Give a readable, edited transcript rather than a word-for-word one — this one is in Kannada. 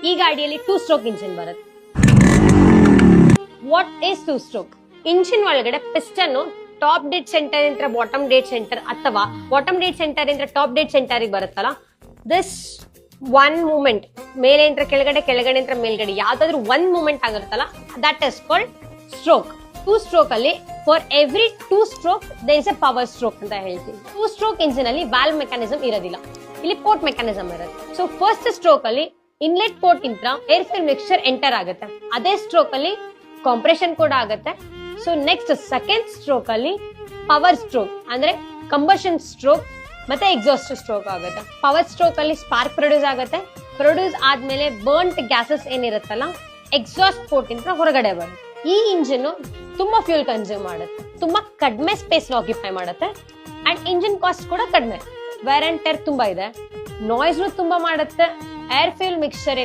ಈ ಗಾಡಿಯಲ್ಲಿ 2 ಸ್ಟ್ರೋಕ್ ಇಂಜಿನ್ ಬರುತ್ತೆ. What is 2 stroke? ಇಂಜಿನ್ ಒಳಗಡೆ ಪಿಸ್ಟನ್ ಟಾಪ್ ಡೆಡ್ ಸೆಂಟರ್ ಇಂದ ಬಾಟಮ್ ಡೆಡ್ ಸೆಂಟರ್ ಅಥವಾ ಬಾಟಮ್ ಡೆಡ್ ಸೆಂಟರ್ ಇಂದ ಟಾಪ್ ಡೆಡ್ ಸೆಂಟರ್ ಬರುತ್ತಲ್ಲ, ದಿಸ್ ಒನ್ ಮೂಮೆಂಟ್ ಮೇಲೆ ಇಂದ ಕೆಳಗಡೆ, ಕೆಳಗಡೆ ಇಂದ ಮೇಲ್ಗಡೆ ಯಾವ್ದಾದ್ರು ಒಂದ್ ಮೂಮೆಂಟ್ ಆಗಿರುತ್ತಲ್ಲ, that is called stroke. 2 stroke ಅಲ್ಲಿ for every 2 stroke there is a power stroke ಅಂತ ಹೇಳ್ತೀವಿ. 2 ಸ್ಟ್ರೋಕ್ ಇಂಜಿನ್ ಅಲ್ಲಿ ವಾಲ್ವ್ ಮೆಕ್ಯಾನಿಸಮ್ ಇರೋದಿಲ್ಲ, ಇಲ್ಲಿ ಪೋರ್ಟ್ ಮೆಕ್ಯಾನಿಸಮ್ ಇರುತ್ತೆ. ಸೊ ಫಸ್ಟ್ ಸ್ಟ್ರೋಕ್ ಅಲ್ಲಿ ಇನ್ಲೆಟ್ ಪೋರ್ಟ್ ಇಂದ ಏರ್ ಫಿಲ್ ಮಿಕ್ಸ್ಚರ್ ಎಂಟರ್ ಆಗುತ್ತೆ. ಅದೇ ಸ್ಟ್ರೋಕ್ ಅಲ್ಲಿ ಕಾಂಪ್ರೆಷನ್ ಕೂಡ ಆಗುತ್ತೆ. ಸೊ ನೆಕ್ಸ್ಟ್ ಸೆಕೆಂಡ್ ಸ್ಟ್ರೋಕ್ ಅಲ್ಲಿ ಪವರ್ ಸ್ಟ್ರೋಕ್ ಅಂದ್ರೆ ಕಂಬಷನ್ ಸ್ಟ್ರೋಕ್ ಮತ್ತೆ ಎಕ್ಸಾಸ್ಟ್ ಸ್ಟ್ರೋಕ್ ಆಗುತ್ತೆ. ಪವರ್ ಸ್ಟ್ರೋಕ್ ಅಲ್ಲಿ ಸ್ಪಾರ್ಕ್ ಪ್ರೊಡ್ಯೂಸ್ ಆಗುತ್ತೆ. ಪ್ರೊಡ್ಯೂಸ್ ಆದ್ಮೇಲೆ ಬರ್ನ್ಟ್ ಗ್ಯಾಸಸ್ ಏನಿರುತ್ತಲ್ಲ, ಎಕ್ಸಾಸ್ಟ್ ಪೋರ್ಟ್ ಇಂದ ಹೊರಗಡೆ ಬರುತ್ತೆ. ಈ ಇಂಜಿನ್ ತುಂಬಾ ಫ್ಯೂಲ್ ಕನ್ಸ್ಯೂಮ್ ಮಾಡುತ್ತೆ, ತುಂಬಾ ಕಡಿಮೆ ಸ್ಪೇಸ್ ಆಕ್ಯುಪೈ ಮಾಡುತ್ತೆ ಅಂಡ್ ಇಂಜಿನ್ ಕಾಸ್ಟ್ ಕೂಡ ಕಡಿಮೆ. ವೇರ್ ಅಂಡ್ ಟೇರ್ ತುಂಬಾ ಇದೆ, ನಾಯ್ಸ್ ತುಂಬಾ ಮಾಡುತ್ತೆ. Air fuel mixture